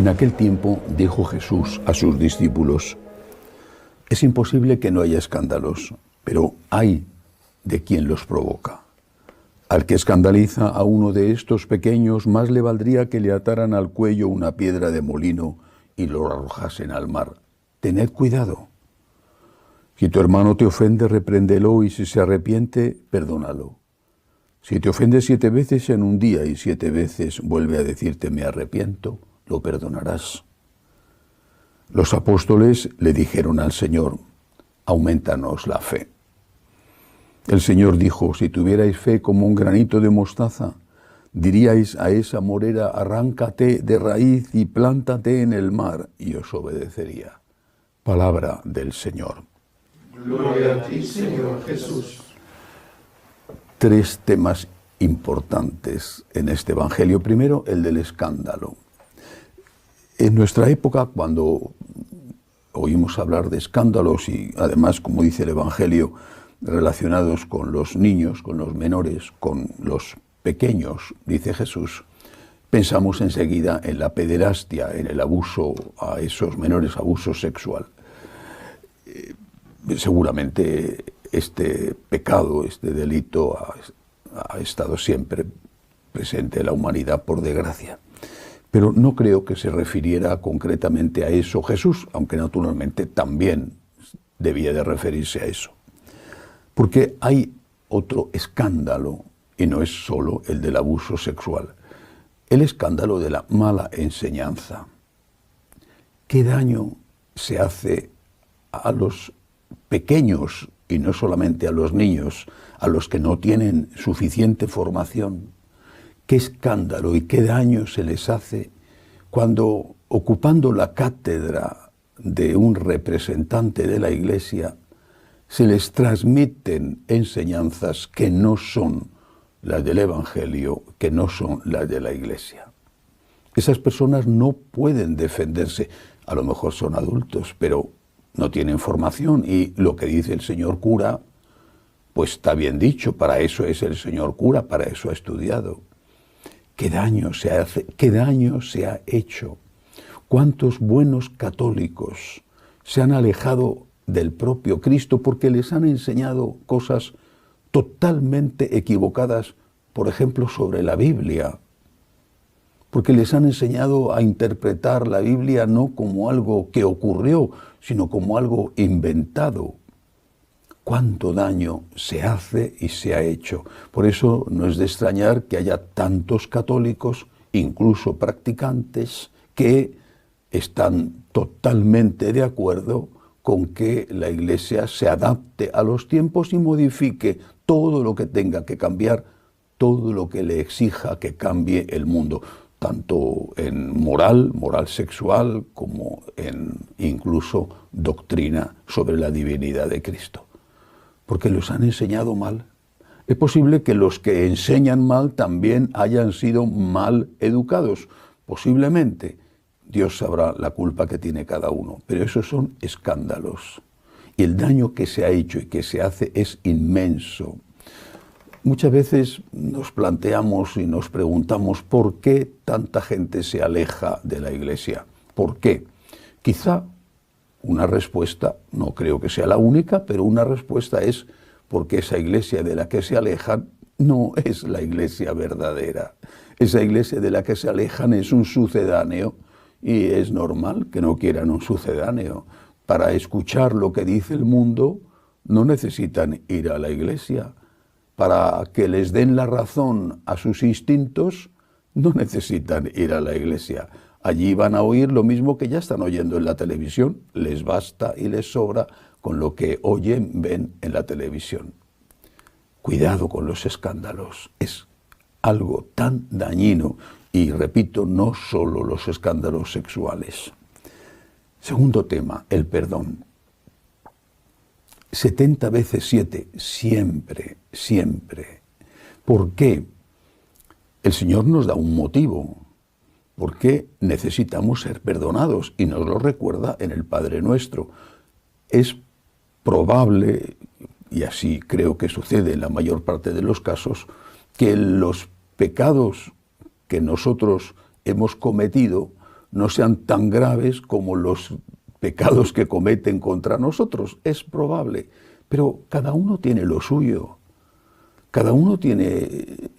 En aquel tiempo dijo Jesús a sus discípulos: es imposible que no haya escándalos, pero hay de quien los provoca. Al que escandaliza a uno de estos pequeños, más le valdría que le ataran al cuello una piedra de molino y lo arrojasen al mar. Tened cuidado. Si tu hermano te ofende, repréndelo, y si se arrepiente, perdónalo. Si te ofende 7 veces en un día y 7 veces vuelve a decirte me arrepiento, lo perdonarás. Los apóstoles le dijeron al Señor: aumentanos la fe. El Señor dijo: si tuvierais fe como un granito de mostaza, diríais a esa morera: arráncate de raíz y plántate en el mar, y os obedecería. Palabra del Señor. Gloria a ti, Señor Jesús. 3 temas importantes en este Evangelio. Primero, el del escándalo. En nuestra época, cuando oímos hablar de escándalos y además, como dice el Evangelio, relacionados con los niños, con los menores, con los pequeños, dice Jesús, pensamos enseguida en la pederastia, en el abuso a esos menores, abuso sexual. Seguramente este pecado, este delito ha estado siempre presente en la humanidad, por desgracia. Pero no creo que se refiriera concretamente a eso Jesús, aunque naturalmente también debía de referirse a eso. Porque hay otro escándalo, y no es solo el del abuso sexual, el escándalo de la mala enseñanza. ¿Qué daño se hace a los pequeños, y no solamente a los niños, a los que no tienen suficiente formación? ¿Qué escándalo y qué daño se les hace cuando, ocupando la cátedra de un representante de la Iglesia, se les transmiten enseñanzas que no son las del Evangelio, que no son las de la Iglesia? Esas personas no pueden defenderse. A lo mejor son adultos, pero no tienen formación, y lo que dice el señor cura, pues está bien dicho, para eso es el señor cura, para eso ha estudiado. ¿Qué daño se hace? ¿Qué daño se ha hecho? ¿Cuántos buenos católicos se han alejado del propio Cristo porque les han enseñado cosas totalmente equivocadas, por ejemplo, sobre la Biblia? Porque les han enseñado a interpretar la Biblia no como algo que ocurrió, sino como algo inventado. ¿Cuánto daño se hace y se ha hecho? Por eso no es de extrañar que haya tantos católicos, incluso practicantes, que están totalmente de acuerdo con que la Iglesia se adapte a los tiempos y modifique todo lo que tenga que cambiar, todo lo que le exija que cambie el mundo, tanto en moral sexual, como en incluso doctrina sobre la divinidad de Cristo. Porque los han enseñado mal. Es posible que los que enseñan mal también hayan sido mal educados, posiblemente. Dios sabrá la culpa que tiene cada uno, pero esos son escándalos. Y el daño que se ha hecho y que se hace es inmenso. Muchas veces nos planteamos y nos preguntamos por qué tanta gente se aleja de la Iglesia. ¿Por qué? Quizá una respuesta, no creo que sea la única, pero una respuesta es porque esa Iglesia de la que se alejan no es la Iglesia verdadera. Esa Iglesia de la que se alejan es un sucedáneo, y es normal que no quieran un sucedáneo. Para escuchar lo que dice el mundo no necesitan ir a la Iglesia. Para que les den la razón a sus instintos no necesitan ir a la Iglesia. Allí van a oír lo mismo que ya están oyendo en la televisión. Les basta y les sobra con lo que oyen, ven en la televisión. Cuidado con los escándalos. Es algo tan dañino. Y repito, no solo los escándalos sexuales. Segundo tema, el perdón. 70 veces 7, siempre, siempre. ¿Por qué? El Señor nos da un motivo. ¿Por qué necesitamos ser perdonados? Y nos lo recuerda en el Padre Nuestro. Es probable, y así creo que sucede en la mayor parte de los casos, que los pecados que nosotros hemos cometido no sean tan graves como los pecados que cometen contra nosotros. Es probable, pero cada uno tiene lo suyo. Cada uno tiene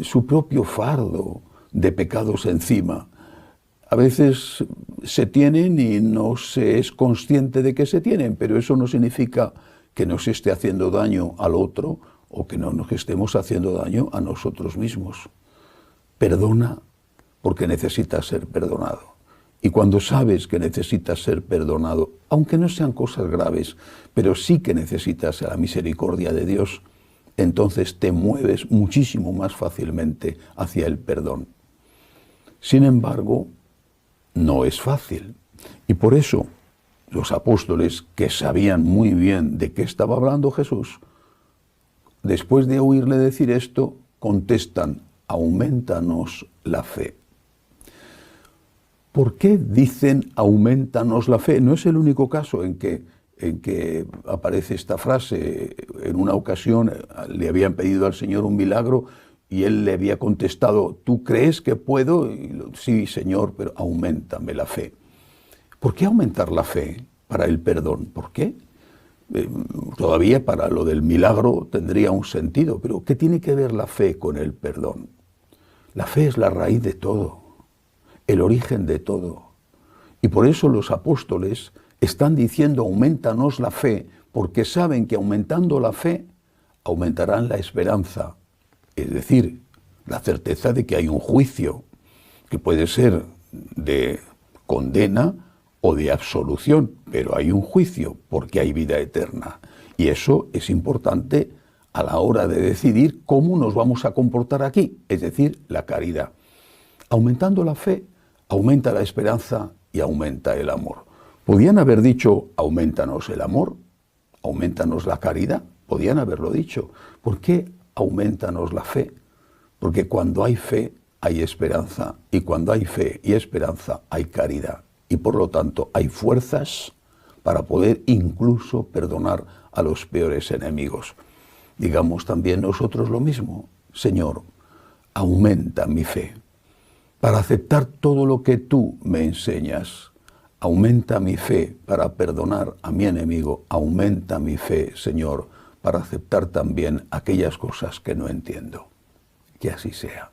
su propio fardo de pecados encima. A veces se tienen y no se es consciente de que se tienen, pero eso no significa que nos esté haciendo daño al otro o que no nos estemos haciendo daño a nosotros mismos. Perdona porque necesitas ser perdonado. Y cuando sabes que necesitas ser perdonado, aunque no sean cosas graves, pero sí que necesitas la misericordia de Dios, entonces te mueves muchísimo más fácilmente hacia el perdón. Sin embargo, no es fácil. Y por eso los apóstoles, que sabían muy bien de qué estaba hablando Jesús, después de oírle decir esto, contestan: aumentanos la fe. ¿Por qué dicen aumentanos la fe? No es el único caso en que aparece esta frase. En una ocasión le habían pedido al Señor un milagro y él le había contestado: ¿tú crees que puedo? Sí, Señor, pero auméntame la fe. ¿Por qué aumentar la fe para el perdón? ¿Por qué? Todavía para lo del milagro tendría un sentido, pero ¿qué tiene que ver la fe con el perdón? La fe es la raíz de todo, el origen de todo. Y por eso los apóstoles están diciendo: aumentanos la fe, porque saben que aumentando la fe, aumentarán la esperanza. Es decir, la certeza de que hay un juicio, que puede ser de condena o de absolución, pero hay un juicio porque hay vida eterna. Y eso es importante a la hora de decidir cómo nos vamos a comportar aquí, es decir, la caridad. Aumentando la fe, aumenta la esperanza y aumenta el amor. ¿Podían haber dicho: aumentanos el amor, aumentanos la caridad? Podían haberlo dicho. ¿Por qué aumentanos la fe? Porque cuando hay fe hay esperanza, y cuando hay fe y esperanza hay caridad, y por lo tanto hay fuerzas para poder incluso perdonar a los peores enemigos. Digamos también nosotros lo mismo: Señor, aumenta mi fe para aceptar todo lo que tú me enseñas. Aumenta mi fe para perdonar a mi enemigo. Aumenta mi fe, Señor, para aceptar también aquellas cosas que no entiendo. Que así sea.